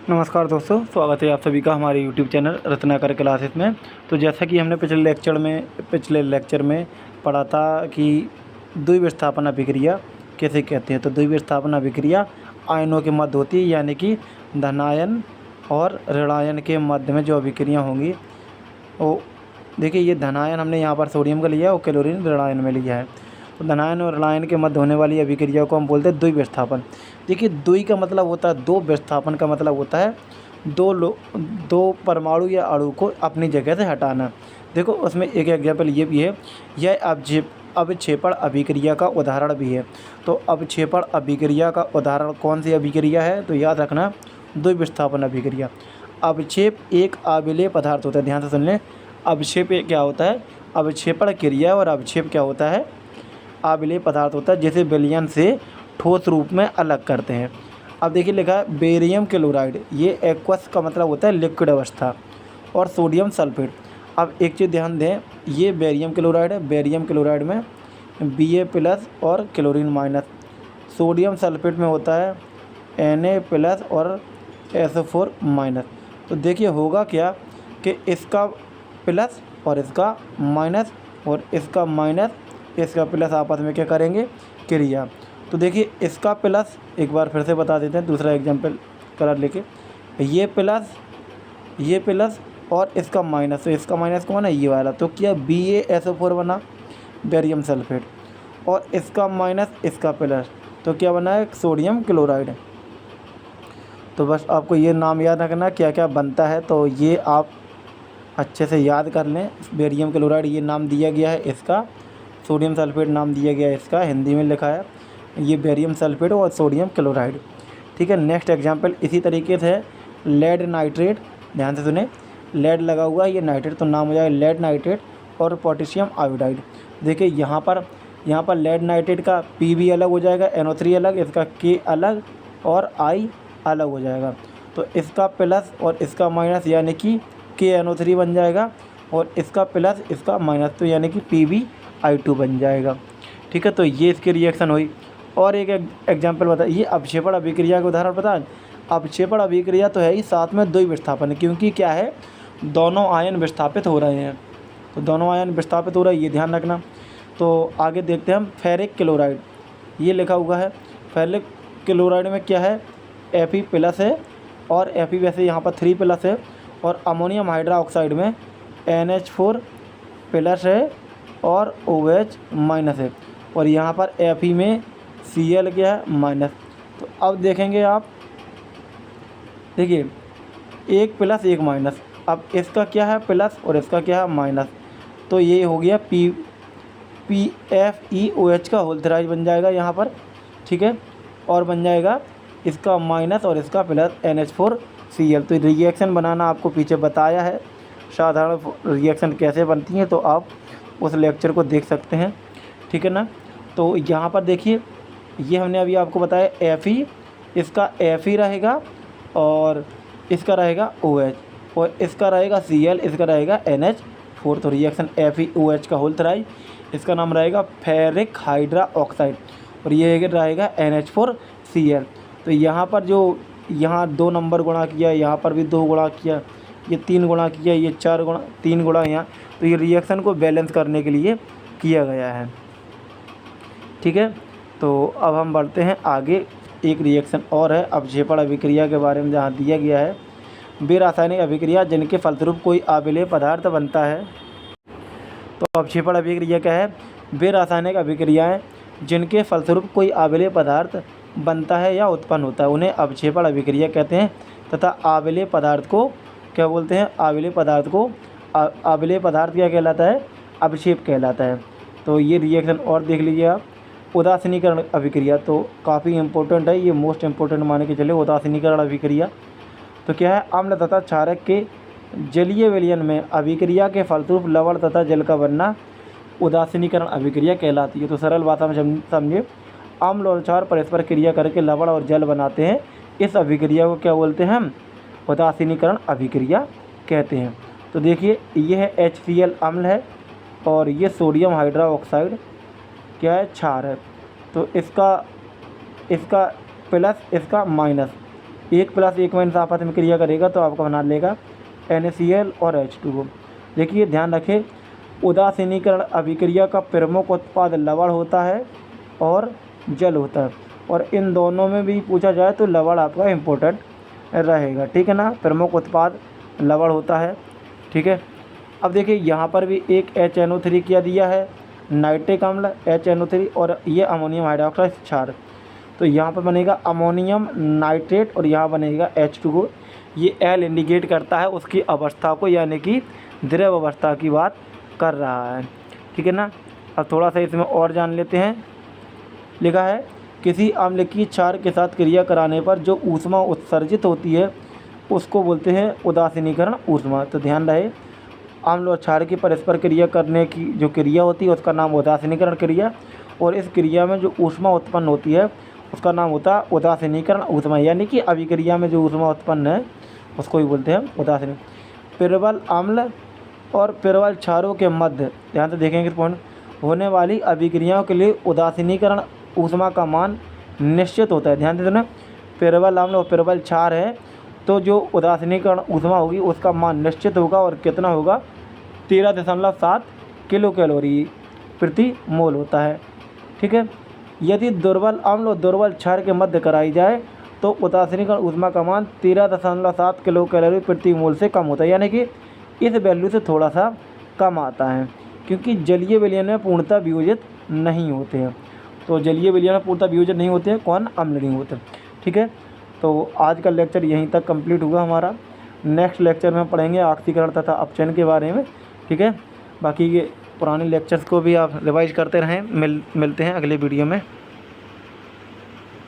नमस्कार दोस्तों, स्वागत है आप सभी का हमारे यूट्यूब चैनल रत्नाकर क्लासेस में। तो जैसा कि हमने पिछले लेक्चर में पढ़ा था कि द्विविस्थापन अभिक्रिया कैसे कहते हैं। तो द्विविस्थापन अभिक्रिया आयनों के मध्य होती है, यानी कि धनायन और ऋणायन के मध्य में जो अभिक्रिया होंगी वो देखिए, ये धनायन हमने यहाँ पर सोडियम का लिया है और क्लोरीन ऋणायन में लिया है। तो धनायन और ऋणायन के मध्य होने वाली अभिक्रिया को हम बोलते हैं द्विविस्थापन। देखिए, द्वि का मतलब होता है दो, विस्थापन का मतलब होता है दो परमाणु या अणु को अपनी जगह से हटाना। देखो, उसमें एक एग्जाम्पल ये भी है, यह अवक्षेपण अभिक्रिया का उदाहरण भी है। तो अवक्षेपण अभिक्रिया का उदाहरण कौन सी अभिक्रिया है? तो याद रखना, द्विविस्थापन अभिक्रिया। अवक्षेप एक आविलेय पदार्थ होता है, ध्यान से सुन लें। अवक्षेप क्या होता है? अवक्षेपण क्रिया और अवक्षेप क्या होता है? आविलेय पदार्थ होता है, जिसे विलयन से ठोस रूप में अलग करते हैं। अब देखिए, लिखा है बेरियम क्लोराइड, ये एक्वस का मतलब होता है लिक्विड अवस्था, और सोडियम सल्फेट। अब एक चीज़ ध्यान दें, ये बेरियम क्लोराइड है, बेरियम क्लोराइड में Ba+ और क्लोरीन माइनस। सोडियम सल्फेट में होता है Na+ और SO4 माइनस। तो देखिए होगा क्या कि इसका प्लस और इसका माइनस और इसका माइनस इसका प्लस आपस में क्या करेंगे? क्रिया। तो देखिए, इसका प्लस एक बार फिर से बता देते हैं, दूसरा एग्जाम्पल कलर लेके। ये प्लस और इसका माइनस, तो इसका माइनस कौन है? ये वाला। तो क्या BaSO4 बना, बेरियम सल्फेट, और इसका माइनस इसका प्लस, तो क्या बना है? Sodium chloride. तो बस आपको ये नाम याद रखना क्या क्या बनता है, तो ये आप अच्छे से याद कर लें। बेरियम क्लोराइड ये नाम दिया गया है इसका, सोडियम सल्फेट नाम दिया गया है इसका, हिंदी में लिखा है ये बेरियम सल्फेट और सोडियम क्लोराइड। ठीक है, नेक्स्ट एग्जांपल इसी तरीके से है लेड नाइट्रेट। ध्यान से सुने, लेड लगा हुआ है, ये नाइट्रेट, तो नाम हो जाएगा लेड नाइट्रेट और पोटेशियम आयोडाइड। देखिए यहाँ पर लेड नाइट्रेट का Pb अलग हो जाएगा, NO3 अलग, इसका K अलग और I अलग हो जाएगा। तो इसका प्लस और इसका माइनस यानी कि KNO3 बन जाएगा, और इसका प्लस इसका माइनस, तो यानी कि PbI2 बन जाएगा। ठीक है, तो ये इसकी रिएक्शन हुई। और एक एग्जांपल बता, ये अवक्षेपण अभिक्रिया का उदाहरण बता। अवक्षेपण अभिक्रिया तो है ही, साथ में द्विविस्थापन, क्योंकि क्या है, दोनों आयन विस्थापित हो रहे हैं। तो दोनों आयन विस्थापित हो रहे हैं, ये ध्यान रखना। तो आगे देखते हैं हम फेरिक क्लोराइड, ये लिखा हुआ है। फेरिक क्लोराइड में क्या है? Fe+ है, और Fe वैसे यहाँ पर 3+ है, और अमोनियम हाइड्रोक्साइड में NH4+ है और OH- है, और यहाँ पर Fe में Cl क्या है? माइनस। तो अब देखेंगे आप, देखिए एक प्लस एक माइनस, अब इसका क्या है? प्लस और इसका क्या है? माइनस। तो ये हो गया PFeOH का होल थ्राइज बन जाएगा यहाँ पर। ठीक है, और बन जाएगा इसका माइनस और इसका प्लस NH4Cl। तो रिएक्शन बनाना आपको पीछे बताया है, साधारण रिएक्शन कैसे बनती हैं, तो आप उस लेक्चर को देख सकते हैं। ठीक है ना। तो यहाँ पर देखिए, ये हमने अभी आपको बताया Fe, इसका Fe रहेगा और इसका रहेगा OH, और इसका रहेगा Cl, इसका रहेगा NH4। तो रिएक्शन FeOH का होल थ्राइज, इसका नाम रहेगा फेरिक हाइड्रोक्साइड, और ये रहेगा NH4Cl। तो यहाँ पर जो यहाँ 2 नंबर गुणा किया, यहाँ पर भी 2 गुणा किया, ये 3 गुणा किया, ये 4 गुणा, 3 गुणा यहाँ। तो ये रिएक्शन को बैलेंस करने के लिए किया गया है। ठीक है, तो अब हम बढ़ते हैं आगे। एक रिएक्शन और है अवक्षेपण अभिक्रिया के बारे में, जहाँ दिया गया है वे रासायनिक अभिक्रिया जिनके फलस्वरूप कोई आविलेय पदार्थ बनता है। तो अवक्षेपण अभिक्रिया क्या है? वे रासायनिक अभिक्रियाएं जिनके फलस्वरूप कोई आविलेय पदार्थ बनता है या उत्पन्न होता है, उन्हें अवक्षेपण अभिक्रिया कहते हैं। तथा आविलेय पदार्थ को क्या बोलते हैं? आविलेय पदार्थ क्या कहलाता है? अवक्षेप कहलाता है। तो ये रिएक्शन और देख लीजिए आप। उदासीनीकरण अभिक्रिया तो काफ़ी इंपॉर्टेंट है, ये मोस्ट इंपॉर्टेंट मान के चले। उदासीनीकरण अभिक्रिया तो क्या है? अम्ल तथा क्षारक के जलीय विलयन में अभिक्रिया के फलस्वरूप लवण तथा जल का बनना उदासीनीकरण अभिक्रिया कहलाती है। तो सरल भाषा में समझिए, अम्ल और क्षार परस्पर क्रिया करके लवण और जल बनाते हैं। इस अभिक्रिया को क्या बोलते हैं हम? उदासीनीकरण अभिक्रिया कहते हैं। तो देखिए, ये है HCl अम्ल है, और ये सोडियम हाइड्रोक्साइड क्या है? क्षार है। तो इसका प्लस इसका माइनस, 1+1 में इनसे आपस में क्रिया करेगा तो आपका बना लेगा NaCl और H2O। देखिए ध्यान रखें, उदासीनीकरण अभिक्रिया का प्रमुख उत्पाद लवण होता है और जल होता है, और इन दोनों में भी पूछा जाए तो लवण आपका इम्पोर्टेंट रहेगा, ठीक है ना। प्रमुख उत्पाद लवण होता है, ठीक है। अब देखिए यहाँ पर भी एक HNO3 किया दिया है, नाइट्रिक अम्ल HNO3 और ये अमोनियम हाइड्रोक्साइड क्षार। तो यहाँ पर बनेगा अमोनियम नाइट्रेट और यहाँ बनेगा H2O। ये L इंडिकेट करता है उसकी अवस्था को, यानी कि द्रव अवस्था की बात कर रहा है, ठीक है ना। अब थोड़ा सा इसमें और जान लेते हैं। लिखा है किसी अम्ल की क्षार के साथ क्रिया कराने पर जो ऊष्मा उत्सर्जित होती है उसको बोलते हैं उदासीनीकरण ऊष्मा। तो ध्यान रहे, अम्ल और क्षार की परस्पर क्रिया करने की जो क्रिया होती है उसका नाम उदासीनीकरण क्रिया, और इस क्रिया में जो ऊष्मा उत्पन्न होती है उसका नाम होता है उदासीनीकरण ऊष्मा, यानी कि अभिक्रिया में जो ऊष्मा उत्पन्न है उसको ही बोलते हैं उदासीन। प्रबल अम्ल और प्रबल क्षारों के मध्य, ध्यान से देखेंगे पॉइंट, होने वाली अभिक्रियाओं के लिए उदासीनीकरण ऊष्मा का मान निश्चित होता है। ध्यान से सुना, प्रबल अम्ल और प्रबल क्षार है तो जो उदासीनीकरण ऊष्मा होगी उसका मान निश्चित होगा, और कितना होगा 13.7 किलो कैलोरी प्रति मोल होता है, ठीक है। यदि दुर्बल अम्ल और दुर्बल क्षार के मध्य कराई जाए तो उदासीनीकरण ऊष्मा का मान 13.7 किलो कैलोरी प्रति मोल से कम होता है, यानी कि इस वैल्यू से थोड़ा सा कम आता है, क्योंकि जलीय विलयन में पूर्णतः वियोजित नहीं होते हैं। तो जलीय विलयन में पूर्णतः वियोजित नहीं होते हैं कौन, अम्ल नहीं होते, ठीक है। तो आज का लेक्चर यहीं तक कंप्लीट हुआ हमारा। नेक्स्ट लेक्चर में पढ़ेंगे ऑक्सीकरण तथा अपचयन के बारे में, ठीक है। बाकी ये पुराने लेक्चर्स को भी आप रिवाइज करते रहें। मिलते हैं अगले वीडियो में।